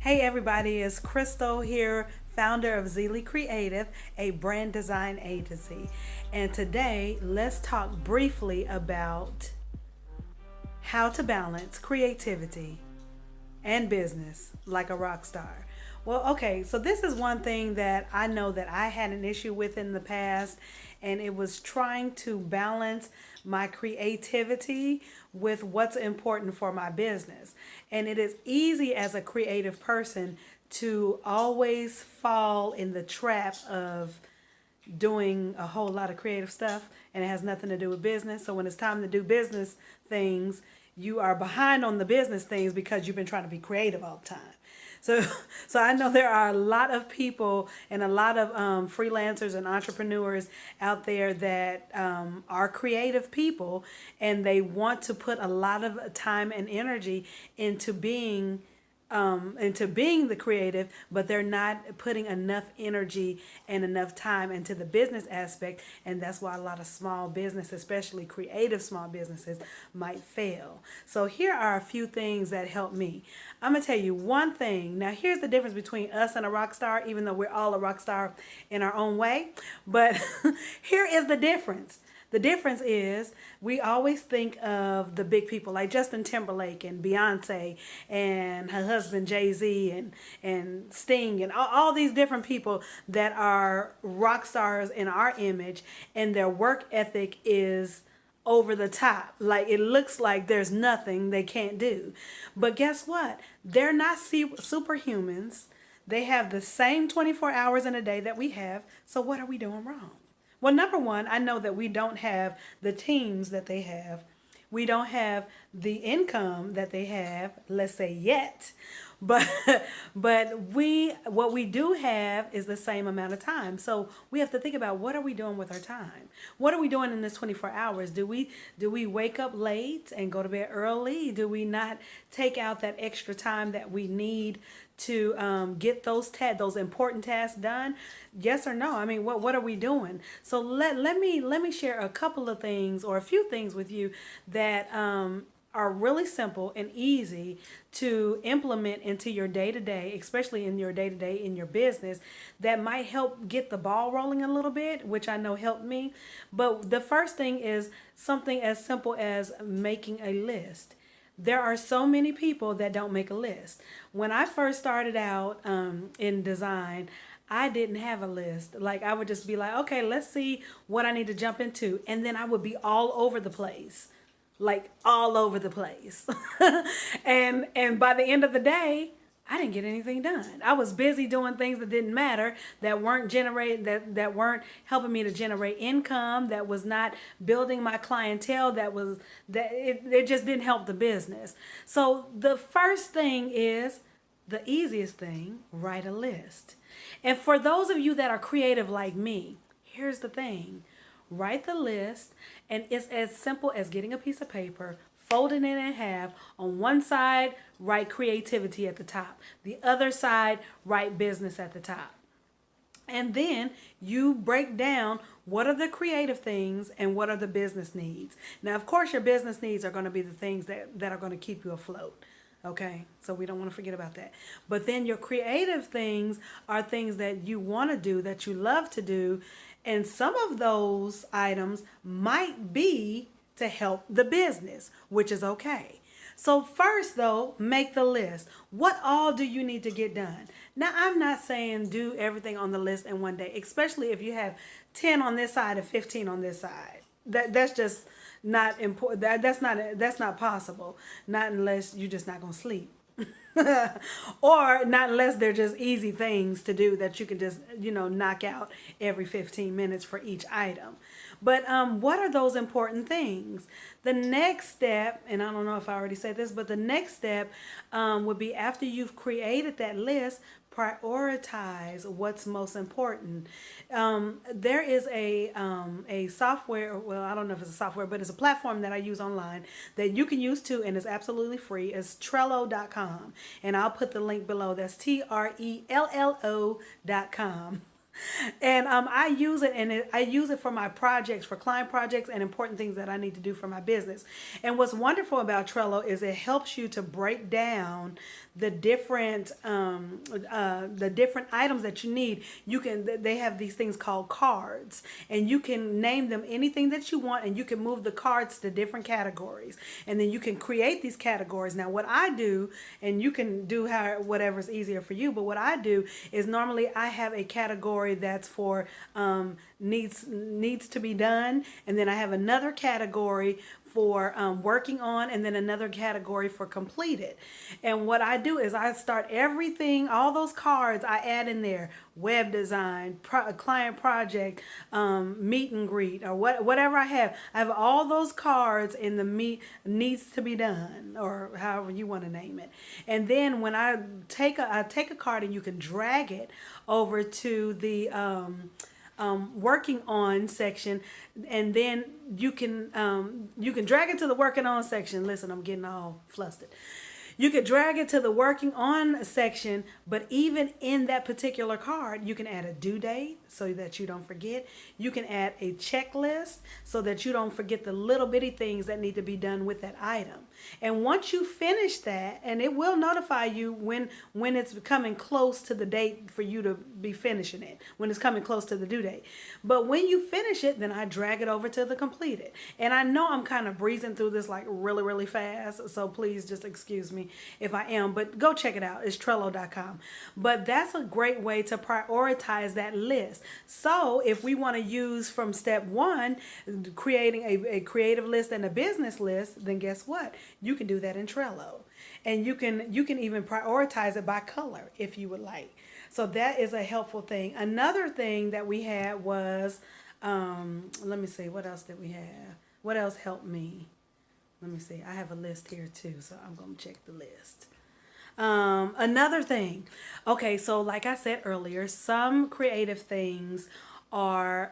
Hey everybody, it's Christyl here, founder of Zeely Creative, a brand design agency. And today, let's talk briefly about how to balance creativity and business like a rock star. Well, okay, so this is one thing that I know that I had an issue with in the past, and it was trying to balance my creativity with what's important for my business. And it is easy as a creative person to always fall in the trap of doing a whole lot of creative stuff and it has nothing to do with business. So when it's time to do business things, you are behind on the business things because you've been trying to be creative all the time. So, so I know there are a lot of people and a lot of freelancers and entrepreneurs out there that are creative people, and they want to put a lot of time and energy into being the creative, but they're not putting enough energy and enough time into the business aspect. And that's why a lot of small business, especially creative small businesses, might fail. So here are a few things that help me. I'm going to tell you one thing. Now, here's the difference between us and a rock star, even though we're all a rock star in our own way. But here is the difference. The difference is we always think of the big people like Justin Timberlake and Beyonce and her husband Jay-Z and Sting and all these different people that are rock stars in our image, and their work ethic is over the top. Like it looks like there's nothing they can't do. But guess what? They're not superhumans. They have the same 24 hours in a day that we have. So what are we doing wrong? Well, number one, I know that we don't have the teams that they have. We don't have the income that they have, let's say yet. But what we do have is the same amount of time. So we have to think about, what are we doing with our time? What are we doing in this 24 hours? Do we wake up late and go to bed early? Do we not take out that extra time that we need to get those important tasks done? Yes or no? I mean, what are we doing? So let me share a couple of things, or a few things with you that are really simple and easy to implement into your day-to-day, especially in your day-to-day in your business, that might help get the ball rolling a little bit, which I know helped me. But the first thing is something as simple as making a list. There are so many people that don't make a list. When I first started out in design, I didn't have a list. Like I would just be like, okay, let's see what I need to jump into. And then I would be all over the place, like all over the place. and by the end of the day, I didn't get anything done. I was busy doing things that didn't matter, that weren't generating, that weren't helping me to generate income, that was not building my clientele, that it just didn't help the business. So the first thing is the easiest thing: write a list. And for those of you that are creative like me, here's the thing: write the list, and it's as simple as getting a piece of paper, folding it in half. On one side, write creativity at the top. The other side, write business at the top. And then you break down what are the creative things and what are the business needs. Now, of course, your business needs are going to be the things that are going to keep you afloat. Okay, so we don't want to forget about that. But then your creative things are things that you want to do, that you love to do. And some of those items might be to help the business, which is okay. So first though, make the list. What all do you need to get done? Now, I'm not saying do everything on the list in one day, especially if you have 10 on this side and 15 on this side. That's just not important. That's not possible. Not unless you're just not going to sleep. Or not unless they're just easy things to do that you can just, knock out every 15 minutes for each item. But what are those important things? The next step, and I don't know if I already said this, but the next step would be, after you've created that list, prioritize what's most important. There is a software, well, I don't know if it's a software, but it's a platform that I use online that you can use too, and it's absolutely free. It's Trello.com, and I'll put the link below. That's Trello.com. And I use it, and I use it for my projects, for client projects, and important things that I need to do for my business. And what's wonderful about Trello is it helps you to break down the different items that you need. You can They have these things called cards, and you can name them anything that you want, and you can move the cards to different categories, and then you can create these categories. Now, what I do, and you can do whatever's easier for you, but what I do is normally I have a category that's for needs to be done, and then I have another category for working on, and then another category for completed. And what I do is I start everything, all those cards I add in there: web design, client project, meet and greet, or whatever I have. I have all those cards in the needs to be done, or however you want to name it. And then when I take a card, and you can drag it over to the working on section, and then you can drag it to the working on section. Listen, I'm getting all flustered. You could drag it to the working on section, but even in that particular card, you can add a due date so that you don't forget. You can add a checklist so that you don't forget the little bitty things that need to be done with that item. And once you finish that, and it will notify you when it's coming close to the date for you to be finishing it, when it's coming close to the due date. But when you finish it, then I drag it over to the completed. And I know I'm kind of breezing through this like really, really fast, so please just excuse me if I am, but go check it out. It's Trello.com. But that's a great way to prioritize that list. So if we want to use from step one, creating a creative list and a business list, then guess what? You can do that in Trello. And you can even prioritize it by color if you would like. So that is a helpful thing. Another thing that we had was, let me see, what else did we have? What else helped me? Let me see. I have a list here too, so I'm going to check the list. Another thing. Okay, so like I said earlier, some creative things are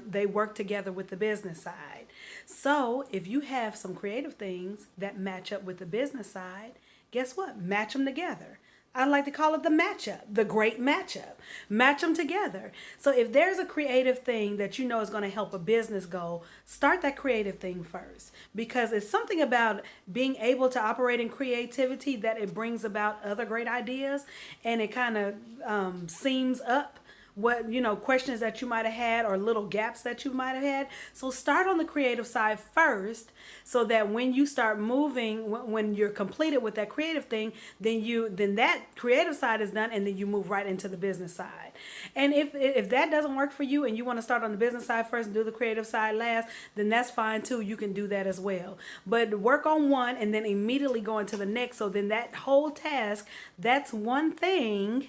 they work together with the business side. So if you have some creative things that match up with the business side, guess what? Match them together. I like to call it the matchup, the great matchup. Match them together. So if there's a creative thing that you know is going to help a business goal, start that creative thing first, because it's something about being able to operate in creativity that it brings about other great ideas, and it kind of seams up questions that you might have had, or little gaps that you might have had. So start on the creative side first, so that when you start moving, when you're completed with that creative thing, then that creative side is done, and then you move right into the business side. And if that doesn't work for you, and you want to start on the business side first and do the creative side last, then that's fine too. You can do that as well. But work on one and then immediately go into the next. So then that whole task, that's one thing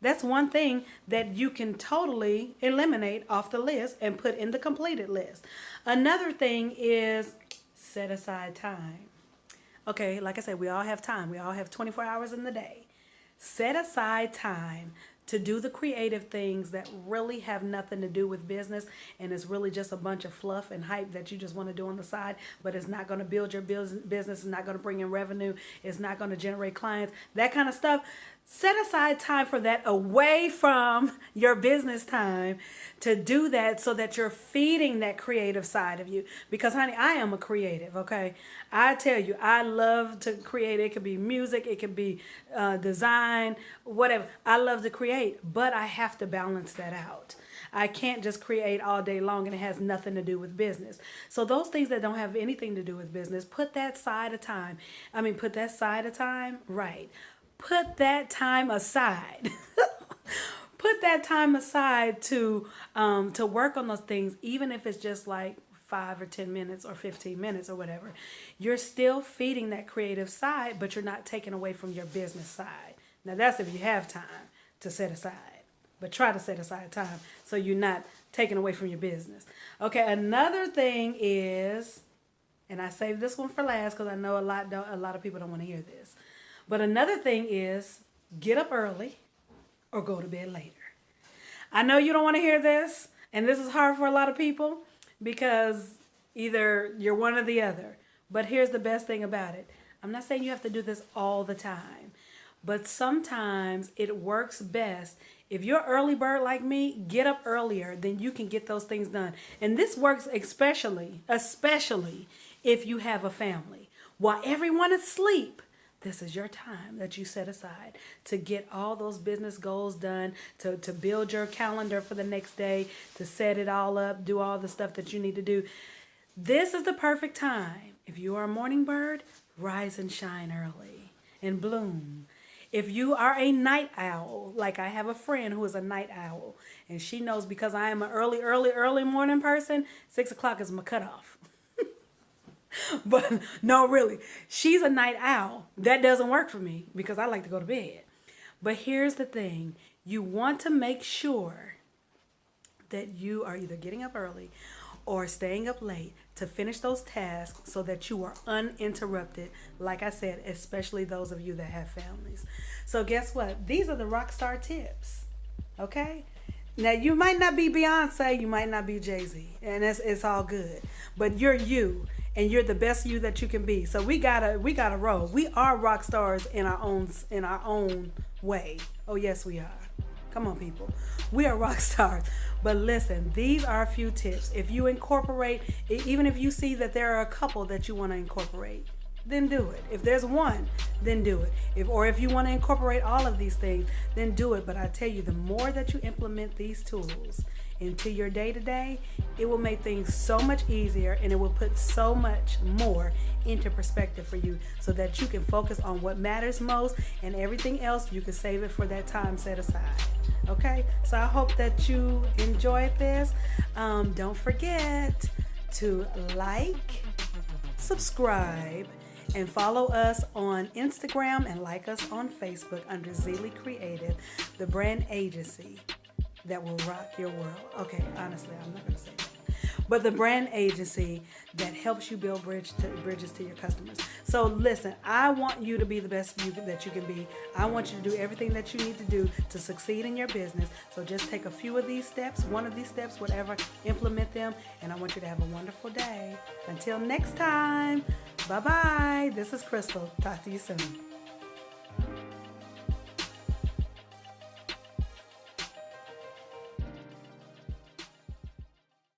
that you can totally eliminate off the list and put in the completed list. Another thing is set aside time. Okay, like I said, we all have time. We all have 24 hours in the day. Set aside time to do the creative things that really have nothing to do with business, and it's really just a bunch of fluff and hype that you just want to do on the side, but it's not going to build your business, it's not going to bring in revenue, it's not going to generate clients, that kind of stuff. Set aside time for that away from your business time to do that, so that you're feeding that creative side of you. Because honey, I am a creative, okay? I tell you, I love to create. It could be music, it could be design, whatever. I love to create, but I have to balance that out. I can't just create all day long and it has nothing to do with business. So those things that don't have anything to do with business, put that side of time. Right. Put that time aside. Put that time aside to work on those things, even if it's just like 5 or 10 minutes or 15 minutes or whatever. You're still feeding that creative side, but you're not taking away from your business side. Now that's if you have time to set aside, but try to set aside time so you're not taking away from your business. Okay, another thing is, and I saved this one for last because I know a lot of people don't want to hear this. But another thing is, get up early or go to bed later. I know you don't want to hear this, and this is hard for a lot of people because either you're one or the other. But here's the best thing about it. I'm not saying you have to do this all the time, but sometimes it works best If you're early bird like me, get up earlier, then you can get those things done. And this works especially if you have a family. While everyone is asleep, this is your time that you set aside to get all those business goals done, to build your calendar for the next day, to set it all up, do all the stuff that you need to do. This is the perfect time. If you are a morning bird, rise and shine early and bloom. If you are a night owl, like I have a friend who is a night owl, and she knows because I am an early morning person, 6 o'clock is my cutoff. But no, really, she's a night owl. That doesn't work for me because I like to go to bed. But here's the thing. You want to make sure that you are either getting up early or staying up late to finish those tasks so that you are uninterrupted. Like I said, especially those of you that have families. So guess what? These are the rock star tips. Okay? Now, you might not be Beyonce, you might not be Jay-Z, and it's all good. But you're you, and you're the best you that you can be. So we gotta roll. We are rock stars in our own way. Oh yes, we are. Come on, people. We are rock stars. But listen, these are a few tips. If you incorporate, even if you see that there are a couple that you want to incorporate, then do it. If there's one, then do it. If you want to incorporate all of these things, then do it. But I tell you, the more that you implement these tools into your day-to-day, it will make things so much easier, and it will put so much more into perspective for you so that you can focus on what matters most, and everything else you can save it for that time set aside. Okay, so I hope that you enjoyed this. Don't forget to like, subscribe, and follow us on Instagram and like us on Facebook under Zeely Creative, the brand agency that will rock your world. Okay, honestly, I'm not going to say that. But the brand agency that helps you build bridges to your customers. So listen, I want you to be the best you that you can be. I want you to do everything that you need to do to succeed in your business. So just take a few of these steps, one of these steps, whatever, implement them, and I want you to have a wonderful day. Until next time, bye-bye. This is Christyl. Talk to you soon.